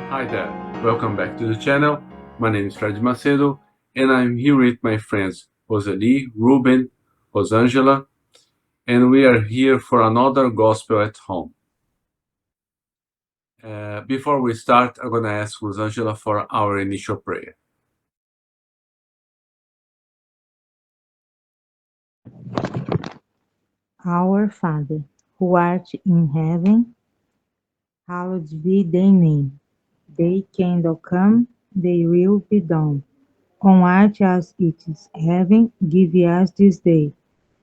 Hi there, welcome back to the channel. My name is Fred Macedo and I'm here with my friends Rosalie, Ruben, Rosangela, and we are here for another Gospel at Home. Before we start, I'm going to ask Rosangela for our initial prayer. Our Father, who art in heaven, hallowed be thy name. Thy kingdom come, thy will be done, on earth as it is in heaven. Give us this day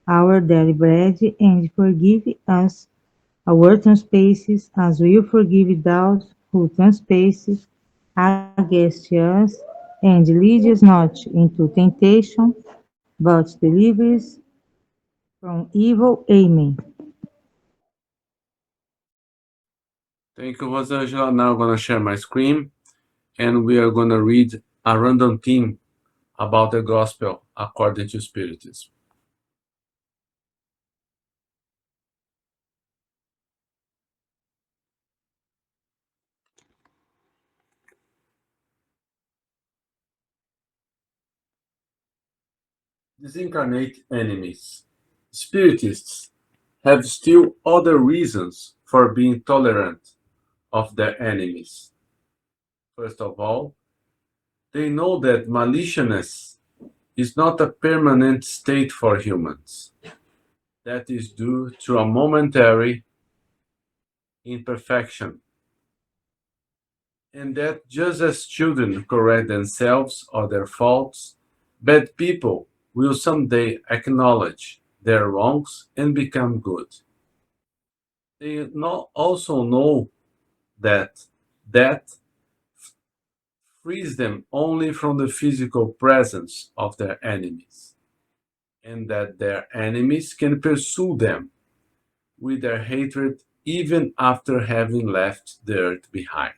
our daily bread, and forgive us our trespasses, as we forgive those who trespass against us. And lead us not into temptation, but deliver us from evil. Amen. Thank you, Rosangela. Now I'm going to share my screen and we are going to read a random theme about the Gospel according to Spiritism. Disincarnate enemies. Spiritists have still other reasons for being tolerant of their enemies. First of all, they know that maliciousness is not a permanent state for humans. That is due to a momentary imperfection, and that just as children correct themselves or their faults, bad people will someday acknowledge their wrongs and become good. They also know that death frees them only from the physical presence of their enemies, and that their enemies can pursue them with their hatred even after having left the earth behind.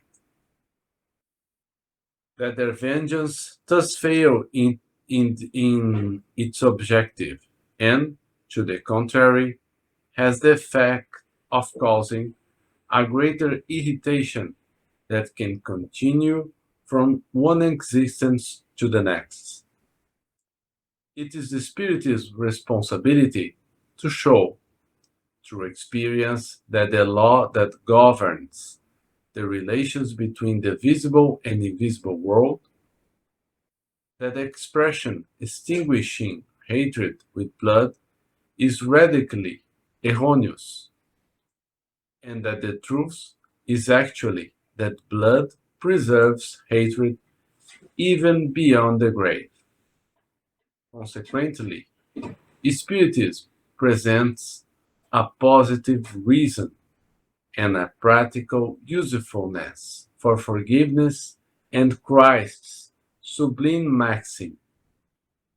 That their vengeance thus fail in its objective, and, to the contrary, has the effect of causing a greater irritation that can continue from one existence to the next. It is the Spiritist's responsibility to show, through experience, that the law that governs the relations between the visible and invisible world, that the expression extinguishing hatred with blood is radically erroneous, and that the truth is actually that blood preserves hatred even beyond the grave. Consequently, Spiritism presents a positive reason and a practical usefulness for forgiveness, and Christ's sublime maxim,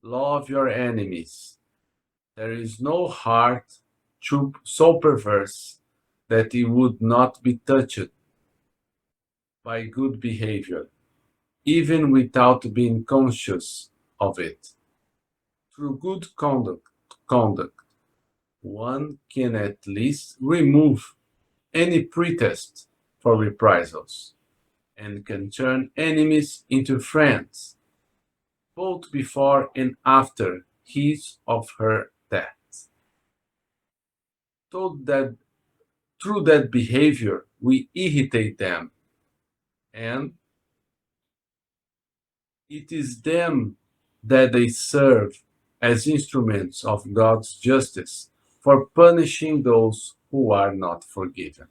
love your enemies. There is no heart so perverse that it would not be touched by good behavior, even without being conscious of it. Through good conduct, one can at least remove any pretext for reprisals, and can turn enemies into friends, both before and after his or her death. So that through that behavior we irritate them, and it is them that they serve as instruments of God's justice for punishing those who are not forgiven.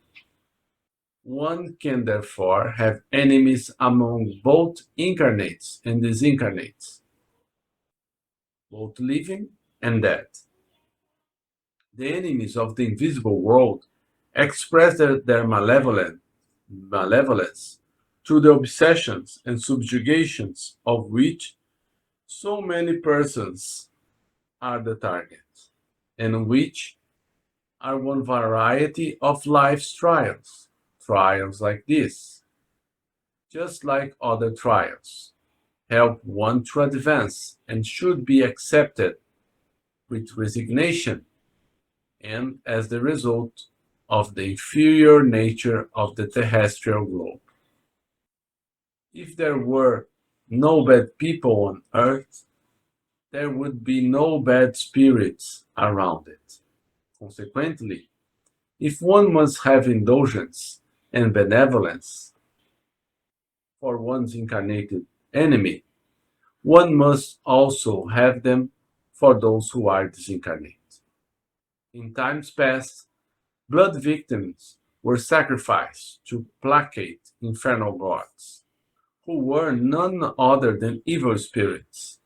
One can therefore have enemies among both incarnates and disincarnates, both living and dead. The enemies of the invisible world express their malevolence through the obsessions and subjugations of which so many persons are the target, and which are one variety of life's trials. Trials like this, just like other trials, help one to advance and should be accepted with resignation and as the result of the inferior nature of the terrestrial globe. If there were no bad people on earth, there would be no bad spirits around it. Consequently, if one must have indulgence and benevolence for one's incarnated enemy, one must also have them for those who are disincarnate. In times past, blood victims were sacrificed to placate infernal gods, who were none other than evil spirits.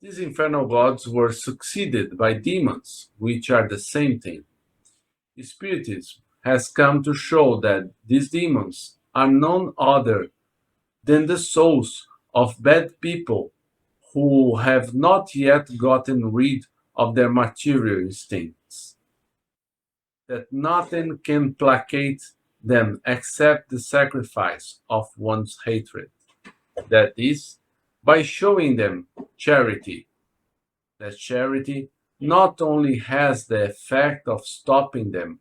These infernal gods were succeeded by demons, which are the same thing. Spiritism has come to show that these demons are none other than the souls of bad people who have not yet gotten rid of their material instincts. That nothing can placate them except the sacrifice of one's hatred. That is, by showing them charity. That charity not only has the effect of stopping them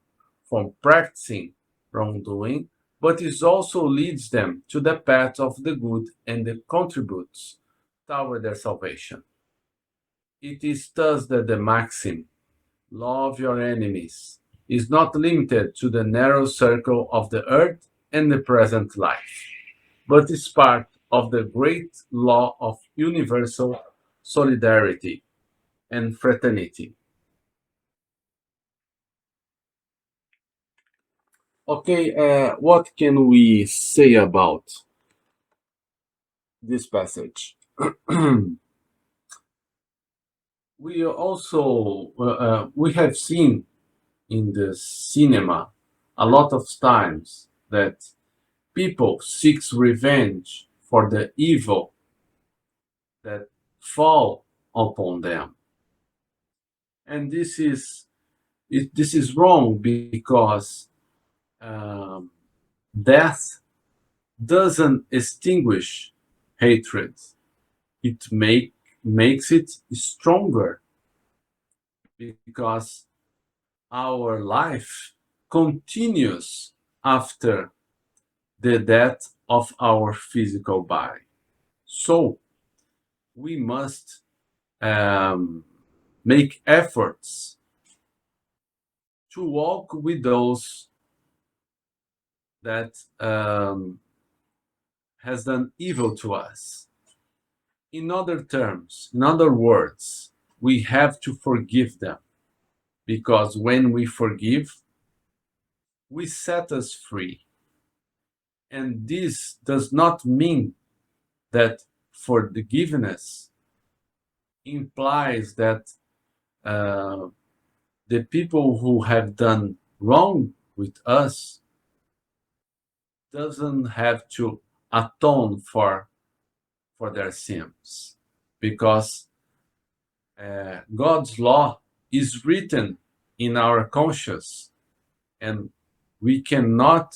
from practicing wrongdoing, but it also leads them to the path of the good and contributes toward their salvation. It is thus that the maxim, love your enemies, is not limited to the narrow circle of the earth and the present life, but is part of the great law of universal solidarity and fraternity. Okay, what can we say about this passage? We also we have seen in the cinema a lot of times that people seeks revenge for the evil that fall upon them, and this is wrong because um, death doesn't extinguish hatred. It makes it stronger because our life continues after the death of our physical body. So we must um, make efforts to walk with those that has done evil to us. In other terms, in other words, we have to forgive them because when we forgive, we set us free. And this does not mean that forgiveness implies that uh, the people who have done wrong with us doesn't have to atone for their sins because God's law is written in our conscience and we cannot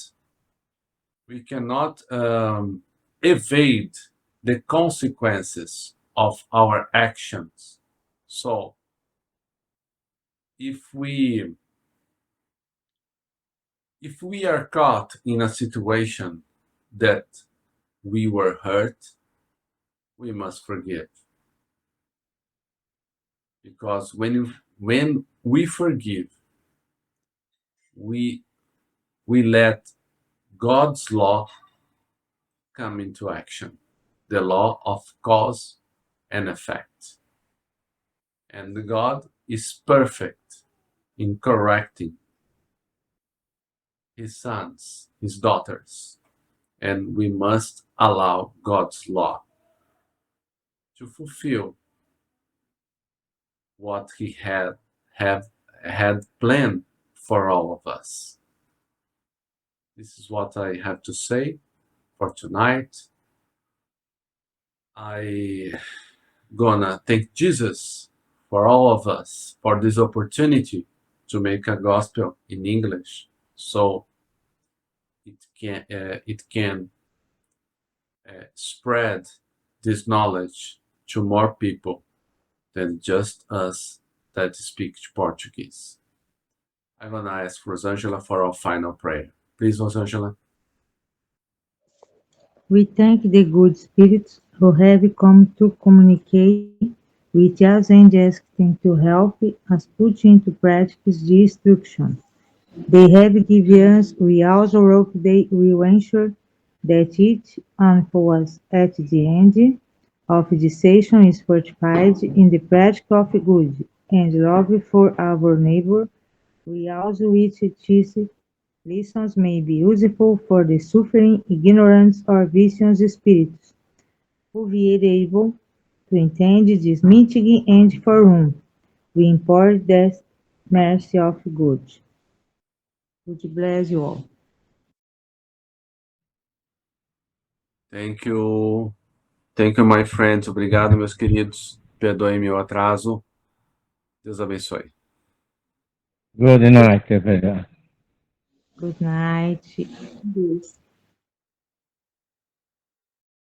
evade the consequences of our actions. So if we are caught in a situation that we were hurt, we must forgive because when we forgive, we let God's law come into action, the law of cause and effect. And God is perfect in correcting his sons, his daughters, and we must allow God's law to fulfill what he have had planned for all of us. This is what I have to say for tonight. I gonna thank Jesus for all of us for this opportunity to make a gospel in English, so it can spread this knowledge to more people than just us that speak Portuguese. I'm gonna ask Rosangela for our final prayer. Please, Rosangela. We thank the good spirits who have come to communicate with us and ask them to help us put into practice the instruction they have given us. We also hope they will ensure that each one of us at the end of the session is fortified in the practice of good and love for our neighbor. We also wish these lessons may be useful for the suffering, ignorant, or vicious spirits who be able to attend this meeting and for whom we implore the mercy of God. God bless you all. Thank you. Thank you, my friends. Obrigado, meus queridos. Perdoem meu atraso. Deus abençoe. Good night, everyone. Good night. Deus.